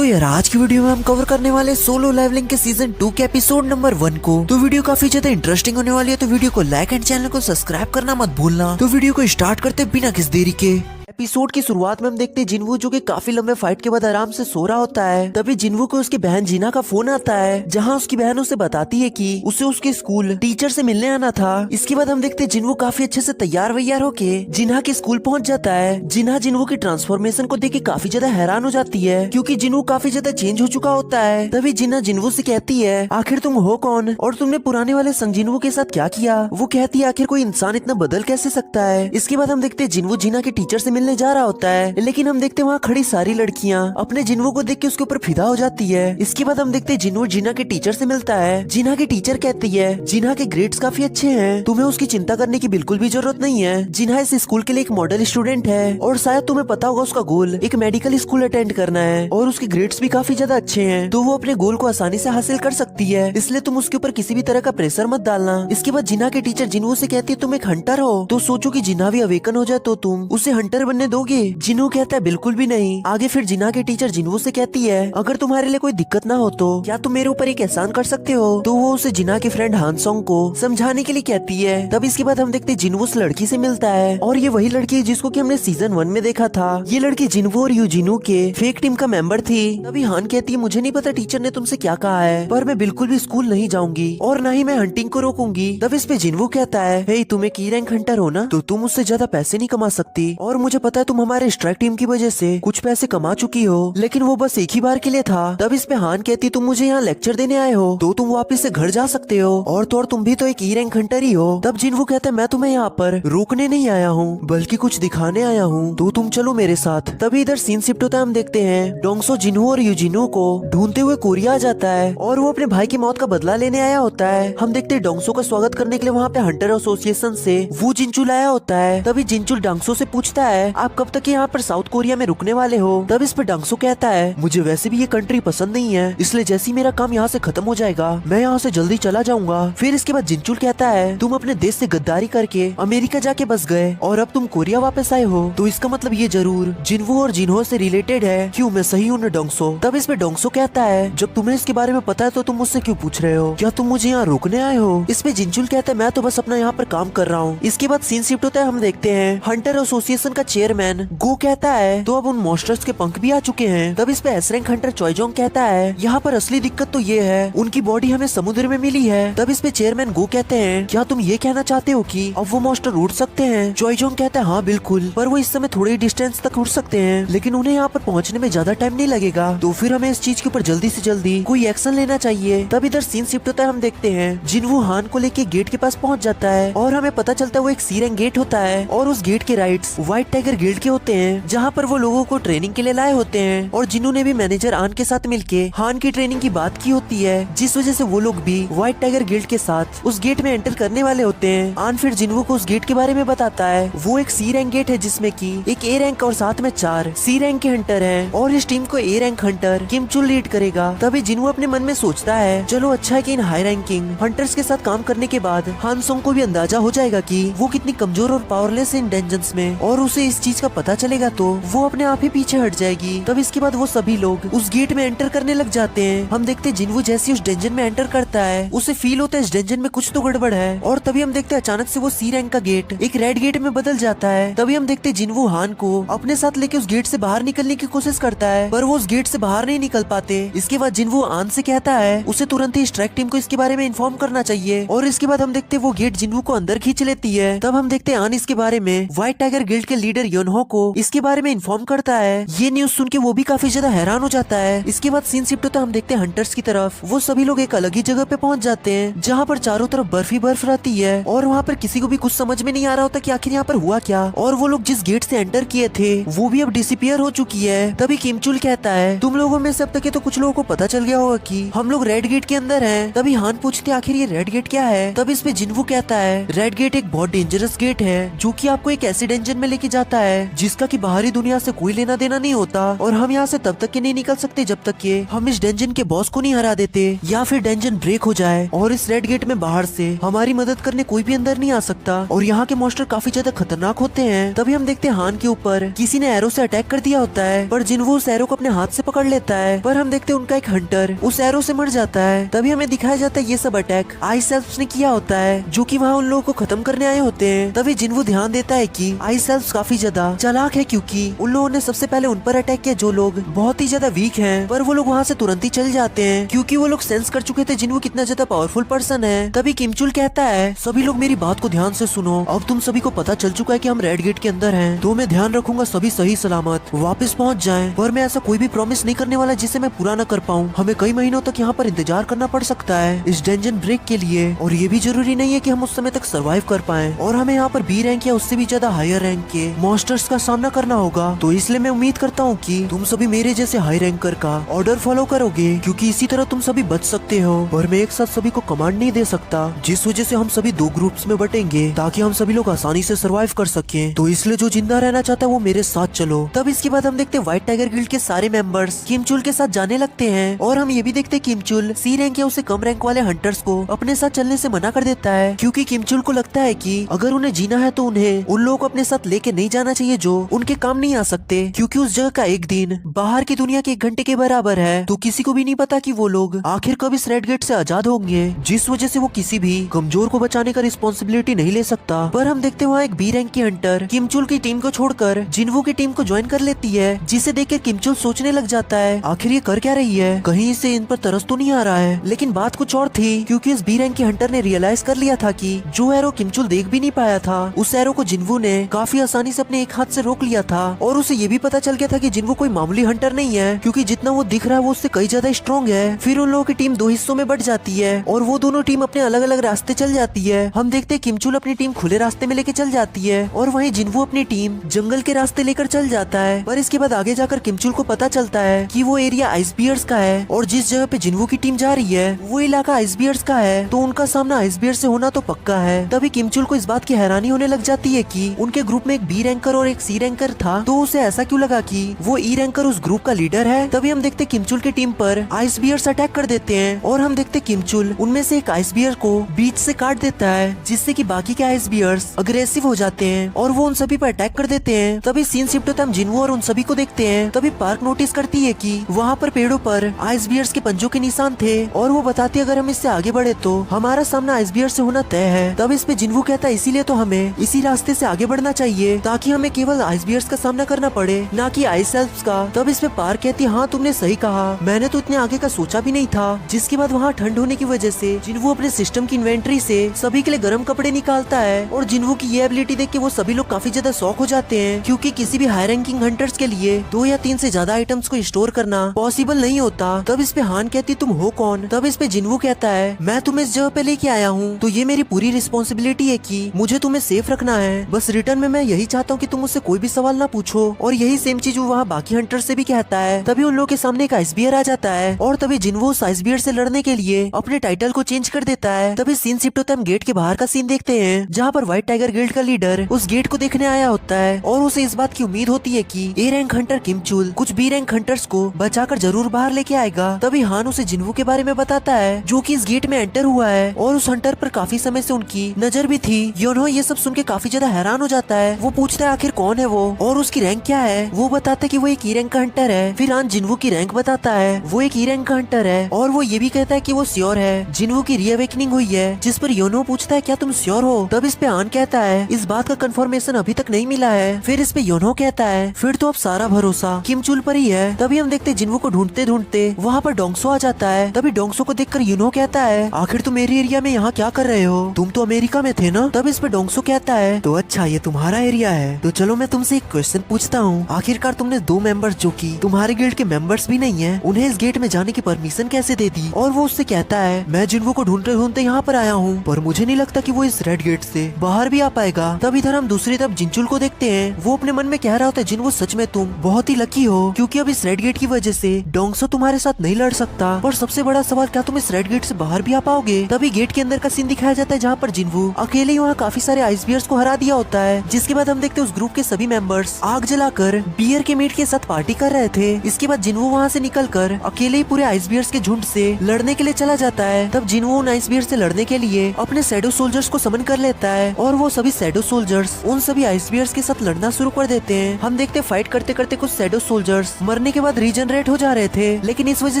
तो यार आज की वीडियो में हम कवर करने वाले सोलो लेवलिंग के सीजन 2 के एपिसोड नंबर 1 को। तो वीडियो काफी ज्यादा इंटरेस्टिंग होने वाली है, तो वीडियो को लाइक एंड चैनल को सब्सक्राइब करना मत भूलना। तो वीडियो को स्टार्ट करते बिना किस देरी के। एपिसोड की शुरुआत में हम देखते हैं जिनवू जो कि काफी लंबे फाइट के बाद आराम से सो रहा होता है। तभी जिनवू को उसकी बहन जीना का फोन आता है, जहां उसकी बहन उसे बताती है कि उसे उसके स्कूल टीचर से मिलने आना था। इसके बाद हम देखते हैं जिनवू काफी अच्छे से तैयार वैयार होके जिन्हा के स्कूल पहुंच जाता है। जिन्हा जिनवू की ट्रांसफॉर्मेशन को देख के काफी ज्यादा हैरान हो जाती है, क्योंकि जिनवू काफी ज्यादा चेंज हो चुका होता है। तभी जिन्हा जिनवू से कहती है आखिर तुम हो कौन और तुमने पुराने वाले संग जिनवू के साथ क्या किया। वो कहती है आखिर कोई इंसान इतना बदल कैसे सकता है। इसके बाद हम देखते हैं जिनवू जिन्हा के टीचर से मिलने जा रहा होता है, लेकिन हम देखते हैं वहाँ खड़ी सारी लड़कियाँ अपने जिनवू को देख के उसके ऊपर फिदा हो जाती है। इसके बाद हम देखते हैं जिनवू जिन्हा के टीचर से मिलता है। जिन्हा के टीचर कहती है जिन्हा के ग्रेड्स काफी अच्छे हैं, तुम्हें उसकी चिंता करने की बिल्कुल भी जरूरत नहीं है। जिन्हा इस स्कूल के लिए एक मॉडल स्टूडेंट है और शायद तुम्हें पता होगा उसका गोल एक मेडिकल स्कूल अटेंड करना है और उसके ग्रेड्स भी काफी ज्यादा अच्छे हैं, तो वो अपने गोल को आसानी से हासिल कर सकती है। इसलिए तुम उसके ऊपर किसी भी तरह का प्रेशर मत डालना। इसके बाद जिन्हा के टीचर जिनवू से कहती है तुम एक हंटर हो, तो सोचो कि जिन्हा भी अवेकन हो जाए तो तुम उसे हंटर बनने दोगे। जिनवू कहता है बिल्कुल भी नहीं। आगे फिर जिन्हा के टीचर जिनवू से कहती है अगर तुम्हारे लिए कोई दिक्कत ना हो तो क्या तुम मेरे ऊपर एक एहसान कर सकते हो। तो वो उसे जिन्हा के फ्रेंड हानसोंग को समझाने के लिए कहती है। तब इसके बाद हम देखते जिनवू उस लड़की से मिलता है और ये वही लड़की है जिसको कि हमने सीजन 1 में देखा था। ये लड़की जिनवू और यूजिनू के फेक टीम का मेंबर थी। तभी हान कहती है मुझे नहीं पता टीचर ने तुमसे क्या कहा है, पर मैं बिल्कुल भी स्कूल नहीं जाऊंगी और न ही मैं हंटिंग को रोकूंगी। तब इस पे जिनवू कहता है हे तुम एक ई रैंक हंटर हो ना, तो तुम उससे ज्यादा पैसे नहीं कमा सकती और मुझे पता है तुम हमारे स्ट्राइक टीम की वजह से कुछ पैसे कमा चुकी हो, लेकिन वो बस एक ही बार के लिए था। तब इस पे हान कहती तुम मुझे यहाँ लेक्चर देने आए हो तो तुम वापस से घर जा सकते हो और तो और तुम भी तो एक ई रैंक हंटर ही हो। तब जिनवू कहते हैं मैं तुम्हें यहाँ पर रोकने नहीं आया हूँ बल्कि कुछ दिखाने आया हूँ, तो तुम चलो मेरे साथ। तभी इधर सीन शिफ्ट होता है। हम देखते हैं डोंगसो जिनवू और यूजिनू को ढूंढते हुए कोरिया आ जाता है और वो अपने भाई की मौत का बदला लेने आया होता है। हम देखते हैं डोंगसो का स्वागत करने के लिए वहाँ पे हंटर एसोसिएशन से वो जिनचुल आया होता है। तभी जिनचुल डोंगसो से पूछता है आप कब तक यहाँ पर साउथ कोरिया में रुकने वाले हो। तब इस पे डोंगसो कहता है मुझे वैसे भी ये कंट्री पसंद नहीं है, इसलिए जैसे ही मेरा काम यहाँ से खत्म हो जाएगा मैं यहाँ से जल्दी चला जाऊंगा। फिर इसके बाद जिनचुल कहता है तुम अपने देश से गद्दारी करके अमेरिका जाके बस गए और अब तुम कोरिया वापस आए हो, तो इसका मतलब ये जरूर जिनवू और जिन्हो से रिलेटेड है। क्यों मैं सही हूँ न डोंगसो। तब इस पे डोंगसो कहता है जब तुम्हें इसके बारे में पता है तो तुम मुझसे क्यों पूछ रहे हो, क्या तुम मुझे यहाँ रोकने आए हो। इस पे जिनचुल कहता है मैं तो बस अपना यहाँ पर काम कर रहा हूँ। इसके बाद सीन शिफ्ट होता है। हम देखते हैं हंटर एसोसिएशन का चेयरमैन गो कहता है तो अब उन मॉन्स्टर्स के पंख भी आ चुके हैं। तब इस पे एस रैंक हंटर चॉयजोंग कहता है यहाँ पर असली दिक्कत तो ये है उनकी बॉडी हमें समुद्र में मिली है। तब इस पे चेयरमैन गो कहते हैं क्या तुम ये कहना चाहते हो कि अब वो मॉन्स्टर उड़ सकते हैं। चॉयजोंग कहता है हाँ बिल्कुल, पर वो इस समय थोड़ी डिस्टेंस तक उड़ सकते हैं, लेकिन उन्हें यहाँ पर पहुँचने में ज्यादा टाइम नहीं लगेगा, तो फिर हमें इस चीज के ऊपर जल्दी से जल्दी कोई एक्शन लेना चाहिए। तब इधर सीन शिफ्ट होता है। हम देखते हैं जिनवू हान को लेके गेट के पास पहुँच जाता है और हमें पता चलता है वो एक सी रैंक गेट होता है और उस गेट के राइट्स व्हाइट टाइगर गिल्ड के होते हैं, जहाँ पर वो लोगों को ट्रेनिंग के लिए लाए होते हैं और जिन्होंने भी मैनेजर आन के साथ मिलके हान की ट्रेनिंग की बात की होती है, जिस वजह से वो लोग भी व्हाइट टाइगर गिल्ड के साथ उस गेट में एंटर करने वाले होते हैं। आन फिर जिनवू को उस गेट के बारे में बताता है। वो एक सी रैंक गेट है जिसमें की एक ए रैंक और साथ में 4 सी रैंक के हंटर हैं और इस टीम को ए रैंक हंटर किमचुल लीड करेगा। तभी जिनवू अपने मन में सोचता है चलो अच्छा है कि इन हाई रैंकिंग हंटर्स के साथ काम करने के बाद हानसोंग को भी अंदाजा हो जाएगा कि वो कितनी कमजोर और पावरलेस है इन डेंजन्स में, और उसे इस चीज का पता चलेगा तो वो अपने आप ही पीछे हट जाएगी। तब इसके बाद वो सभी लोग उस गेट में एंटर करने लग जाते हैं। हम देखते हैं जिनवू जैसे उस डेंजन में एंटर करता है उसे फील होता है इस डेंजन में कुछ तो गड़बड़ है, और तभी हम देखते हैं अचानक से वो सी रैंक का गेट एक रेड गेट में बदल जाता है। तभी हम देखते हैं जिनवू हान को अपने साथ लेके उस गेट से बाहर निकलने की कोशिश करता है, पर वो उस गेट से बाहर नहीं निकल पाते। इसके बाद जिनवू आन से कहता है उसे तुरंत ही स्ट्राइक टीम को इसके बारे में इन्फॉर्म करना चाहिए, और इसके बाद हम देखते हैं वो गेट जिनवू को अंदर खींच लेती है। तब हम देखते हैं आन इसके बारे में व्हाइट टाइगर गिल्ड के लीडर योनहो को इसके बारे में इन्फॉर्म करता है। ये न्यूज सुन के वो भी काफी ज्यादा हैरान हो जाता है। इसके बाद सीन शिफ्ट होता है। हम देखते हैं हंटर्स की तरफ वो सभी लोग एक अलग ही जगह पे पहुंच जाते हैं, जहाँ पर चारों तरफ बर्फ ही बर्फ रहती है और वहाँ पर किसी को भी कुछ समझ में नहीं आ रहा होता कि आखिर यहाँ पर हुआ क्या, और वो लोग जिस गेट से एंटर किए थे वो भी अब डिसअपीयर हो चुकी है। तभी किमचुल कहता है तुम लोगों में से अब तक तो कुछ लोगों को पता चल गया होगा कि हम लोग रेड गेट के अंदर हैं। तभी हान पूछते आखिर ये रेड गेट क्या है। तब इस पे जिनवू कहता है रेड गेट एक बहुत डेंजरस गेट है जो कि आपको एक ऐसी डेंजन में लेके जाता है जिसका कि बाहरी दुनिया से कोई लेना देना नहीं होता, और हम यहाँ से तब तक के नहीं निकल सकते जब तक के हम इस डेंजन के बॉस को नहीं हरा देते या फिर डेंजन ब्रेक हो जाए और इस रेड गेट में बाहर से हमारी मदद करने कोई भी अंदर नहीं आ सकता। और यहाँ के मॉन्स्टर काफी ज्यादा खतरनाक होते हैं। तभी हम देखते हैं हान के ऊपर किसी ने एरो से अटैक कर दिया होता है, पर जिन्वो उस एरो को अपने हाथ से पकड़ लेता है, पर हम देखते हैं उनका एक हंटर उस एरो से मर जाता है। तभी हमें दिखाया जाता है ये सब अटैक आइस एल्फ्स ने किया होता है, जो कि वहाँ उन लोगों को खत्म करने आए होते हैं। तभी जिन्वो ध्यान देता है कि आइस एल्फ्स काफी ज्यादा चालाक है, क्योंकि उन लोगों ने सबसे पहले उन पर अटैक किया जो लोग बहुत ही ज्यादा वीक हैं, पर वो लोग वहाँ से तुरंत ही चल जाते हैं क्योंकि वो लोग सेंस कर चुके थे जिन्वो कितना ज्यादा पावरफुल पर्सन है। तभी किमचुल कहता है सभी लोग मेरी बात को ध्यान से सुनो, अब तुम सभी को पता चल चुका है कि हम रेड गेट के अंदर हैं, तो मैं ध्यान रखूंगा सभी सही सलामत वापस पहुंच जाएं, पर मैं ऐसा कोई भी प्रॉमिस नहीं करने वाला जिसे मैं पूरा न कर पाऊं। हमें कई महीनों तक यहाँ पर इंतजार करना पड़ सकता है इस डेंजन ब्रेक के लिए, और ये भी जरूरी नहीं है कि हम उस समय तक सरवाइव कर पाएं, और हमें यहाँ पर बी रैंक या उससे भी ज्यादा हायर रैंक के मॉन्स्टर्स का सामना करना होगा। तो इसलिए मैं उम्मीद करता हूँ कि तुम सभी मेरे जैसे हाई रैंकर का ऑर्डर फॉलो करोगे, क्योंकि इसी तरह तुम सभी बच सकते हो, और मैं एक साथ सभी को कमांड नहीं दे सकता, जिस वजह से हम सभी दो ग्रुप्स में बटेंगे ताकि हम सभी लोग आसानी से सरवाइव कर सकें। तो इसलिए जो जिंदा रहना चाहता है वो मेरे साथ चलो। तब इसके बाद हम देखते हैं व्हाइट टाइगर गिल्ड के सारे मेंबर्स किमचुल के साथ जाने लगते हैं, और हम ये भी देखते हैं किमचुल सी रैंक या उससे कम रैंक वाले हंटर्स को अपने साथ चलने से मना कर देता है, क्योंकि किमचुल को लगता है कि अगर उन्हें जीना है तो उन्हें उन लोगों को अपने साथ लेके नहीं जाना चाहिए जो उनके काम नहीं आ सकते, क्योंकि उस जगह का एक दिन बाहर की दुनिया के 1 घंटे के बराबर है। तो किसी को भी नहीं पता कि वो लोग आखिर कब इस रेड गेट से आजाद होंगे, जिस वजह से वो किसी भी कमजोर को बचाने का रिस्पॉन्सिबिलिटी नहीं ले सकता। पर हम देखते हैं वहाँ एक बी रैंक की हंटर किमचुल की टीम को छोड़कर जिन्वो की टीम को ज्वाइन कर लेती है, जिसे देखकर किमचुल सोचने लग जाता है आखिर ये कर क्या रही है, कहीं इसे इन पर तरस तो नहीं आ रहा है। लेकिन बात कुछ और थी, क्योंकि इस बी रैंक की हंटर ने रियलाइज कर लिया था कि जो एरो किमचुल देख भी नहीं पाया था, उस एरो को जिन्वो ने काफी आसानी से अपने एक हाथ से रोक लिया था, और उसे ये भी पता चल गया था कि जिन्वो कोई मामूली हंटर नहीं है, क्योंकि जितना वो दिख रहा है वो उससे कई ज्यादा स्ट्रॉन्ग है। फिर उन लोगों की टीम 2 हिस्सों में बट जाती है, और वो दोनों टीम अपने अलग अलग रास्ते चल जाती है। हम देखते हैं किमचुल अपनी टीम खुले रास्ते में लेके चल जाती है, और वहीं जिन्वो अपनी टीम जंगल के रास्ते लेकर चल जाता है। पर इसके बाद आगे जाकर किमचुल को पता चलता है कि वो एरिया आइस बियर्स का है, और जिस जगह पे जिन्वो की टीम जा रही है वो इलाका आइस बियर्स का है, तो उनका सामना आइस बियर से होना तो पक्का है। तभी किमचुल को इस बात की हैरानी होने लग जाती है कि उनके ग्रुप में एक बी रैंकर और एक सी रैंकर था, तो उसे ऐसा क्यों लगा कि वो ई रैंकर उस ग्रुप का लीडर है। तभी हम देखते किमचुल की टीम पर आइस बियर्स अटैक कर देते हैं, और हम देखते किमचुल उनमें से एक आइस बियर को बीच से काट देता है, जिससे कि बाकी के आइस बियर्स अग्रेसिव हो जाते हैं और वो उन सभी पर अटैक कर देते हैं। तभी सीन शिफ्ट होता है, हम जिन्वो और उन सभी को देखते हैं। तभी पार्क नोटिस करती है कि वहाँ पर पेड़ों पर आइस बियर्स के पंजों के निशान थे, और वो बताती है अगर हम इससे आगे बढ़े तो हमारा सामना आइस बियर से होना तय है। तब इस पे जिन्वो कहता है इसीलिए तो हमें इसी रास्ते से आगे बढ़ना चाहिए, ताकि हमें केवल आइस बियर्स का सामना करना पड़े, ना कि आइस एल्फ्स का। तब इस पे पार्क कहती है हाँ तुमने सही कहा, मैंने तो इतने आगे का सोचा भी नहीं था। जिसके बाद वहाँ ठंड होने की वजह से जिन्वो अपने सिस्टम की इन्वेंट्री से सभी के लिए गर्म कपड़े निकालता है, और जिन्वो की ये एबिलिटी देख के वो सभी लोग काफी ज्यादा शॉक हो जाते हैं, क्योंकि किसी भी हाई रैंकिंग हंटर्स के लिए 2 या 3 से ज्यादा आइटम्स को स्टोर करना पॉसिबल नहीं होता। तब इस पे हान कहती तुम हो कौन। तब इस पे जिन्वो कहता है मैं तुम्हें इस जगह पे लेके आया हूँ, तो ये मेरी पूरी रिस्पॉन्सिबिलिटी है कि मुझे तुम्हें सेफ रखना है, बस रिटर्न में मैं यही चाहता हूँ कि तुम मुझसे कोई भी सवाल ना पूछो। और यही सेम चीज वो वहाँ बाकी हंटर से भी कहता है। तभी उन लोगों के सामने एक आइस बियर आ जाता है, और तभी जिन्वो उस आइस बियर से लड़ने के लिए अपने टाइटल को चेंज कर देता है। तभी सीन शिफ्ट होता है, हम गेट के बाहर का सीन देखते हैं, जहाँ पर व्हाइट टाइगर गिल्ड का लीडर उस गेट को देखने आया होता है, और उसे इस बात की उम्मीद होती है कि ए रैंक हंटर किमचुल कुछ बी रैंक हंटर्स को बचाकर जरूर बाहर लेके आएगा। तभी हान उसे जिन्वो के बारे में बताता है, जो कि इस गेट में एंटर हुआ है, और उस हंटर पर काफी समय से उनकी नजर भी थी। योनो ये सब सुन के काफी ज्यादा हैरान हो जाता है। वो पूछता है आखिर कौन है वो और उसकी रैंक क्या है। वो बताता है कि वो एक ई रैंक का हंटर है। फिर हान जिन्वो की रैंक बताता है, वो एक ई रैंक का हंटर है, और वो ये भी कहता है कि वो श्योर है जिन्वो की रीअवेकनिंग हुई है। जिस पर योनो पूछता है क्या तुम श्योर हो। तब इस पे हान कहता है इस बात का कंफर्मेशन अभी तक नहीं मिला है। फिर इस पे योनो कहता है फिर तो अब सारा भरोसा किमचुल पर ही है। तभी हम देखते जिन्वो को ढूंढते ढूंढते वहाँ पर डोंगसो आ जाता है। तभी डोंगसो को देखकर योनो कहता है आखिर तुम मेरे एरिया में यहाँ क्या कर रहे हो, तुम तो अमेरिका में थे ना। तब इस पे डोंगसो कहता है तो अच्छा ये तुम्हारा एरिया है, तो चलो मैं तुमसे एक क्वेश्चन पूछता हूँ। आखिरकार तुमने 2 मेंबर्स जो कि तुम्हारे गिल्ड के मेंबर्स भी नहीं है, उन्हें इस गेट में जाने की परमिशन कैसे दे दी। और वो उससे कहता है मैं जिन्वो को ढूंढते ढूंढते यहाँ पर आया हूँ, पर मुझे नहीं लगता कि वो इस रेड गेट से बाहर भी आ पाएगा। तब इधर हम दूसरी तरफ जिनचुल को देखते हैं, वो अपने मन में कह रहा होता है जिन्वो सच में तुम बहुत ही लकी हो, क्योंकि अब इस रेड गेट की वजह से डोंगसो तुम्हारे साथ नहीं लड़ सकता। पर सबसे बड़ा सवाल क्या तुम इस रेड गेट से बाहर भी आ पाओगे। तभी गेट के अंदर का सीन दिखाया जाता है, जहाँ पर जिन्वो अकेले वहाँ काफी सारे आइस बियर्स को हरा दिया होता है। जिसके बाद हम देखते हैं उस उस ग्रुप के सभी मेंबर्स आग जलाकर बियर के मीट के साथ पार्टी कर रहे थे। इसके बाद जिन्वो वहाँ से निकलकर अकेले ही पूरे आइस बियर्स के झुंड से लड़ने के लिए चला जाता है। तब जिन्वो उन आइस बियर से लड़ने के लिए अपने शैडो सोल्जर्स को समन कर लेता है और वो सभी शैडो सोल्जर्स उन सभी आइस बियर्स के साथ लड़ना शुरू कर देते हैं। हम देखते फाइट करते करते कुछ शैडो सोल्जर्स मरने के बाद रीजनरेट हो जा रहे थे, लेकिन इस वजह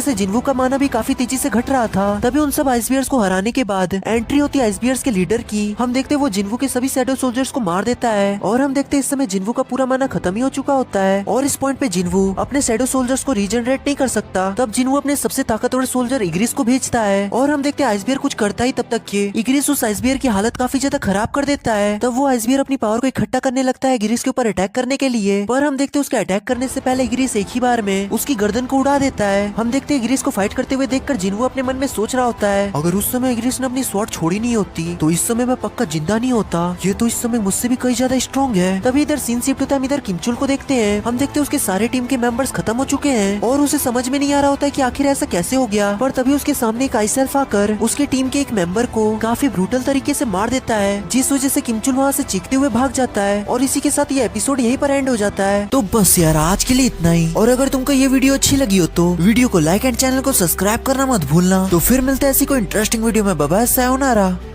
से जिन्वो का माना भी काफी तेजी से घट रहा था। तभी उन सब आइस बियर्स को हराने के बाद एंट्री होती है आइस बियर्स के लीडर की। हम देखते वो जिन्वो के सभी शैडो सोल्जर्स को मार देता है और हम देखते इस समय जिन्वो का पूरा माना खत्म ही हो चुका होता है और इस पॉइंट पे जिन्वो अपने शैडो सोल्जर्स को रीजनरेट नहीं कर सकता। तब जिन्वो अपने सबसे ताकतवर सोल्जर इग्रिस को भेजता है और हम देखते आइस बियर कुछ करता ही तब तक कि इग्रिस उस आइस बियर की हालत काफी ज्यादा खराब कर देता है। तब वो आइस बियर अपनी पावर को इकट्ठा करने लगता है इग्रिस के ऊपर अटैक करने के लिए, पर हम देखते उसके अटैक करने से पहले इग्रिस एक ही बार में उसकी गर्दन को उड़ा देता है। हम देखते इग्रिस को फाइट करते हुए देखकर जिन्वो अपने मन में सोच रहा होता है अगर उस समय इग्रिस ने अपनी स्वॉर्ड छोड़ी नहीं होती तो इस समय मैं पक्का जिंदा नहीं होता, ये तो इस समय मुझसे भी कई ज्यादा स्ट्रॉन्ग है। तभी इधर सीन शिफ्ट होता है, हम इधर किमचुल को देखते हैं। हम देखते उसके सारे टीम के मेंबर्स खत्म हो चुके हैं और उसे समझ में नहीं आ रहा होता है कि आखिर ऐसा कैसे हो गया। पर तभी उसके सामने एक आइसेल्फ आकर उसके टीम के एक मेंबर को काफी ब्रूटल तरीके से मार देता है, जिस वजह से किमचुल वहाँ से चीखते हुए भाग जाता है और इसी के साथ ये एपिसोड यहीं पर एंड हो जाता है। तो बस यार आज के लिए इतना ही, और अगर तुमको ये वीडियो अच्छी लगी हो तो वीडियो को लाइक एंड चैनल को सब्सक्राइब करना मत भूलना। तो फिर मिलते हैं ऐसी कोई इंटरेस्टिंग वीडियो में। Bye bye, sayonara.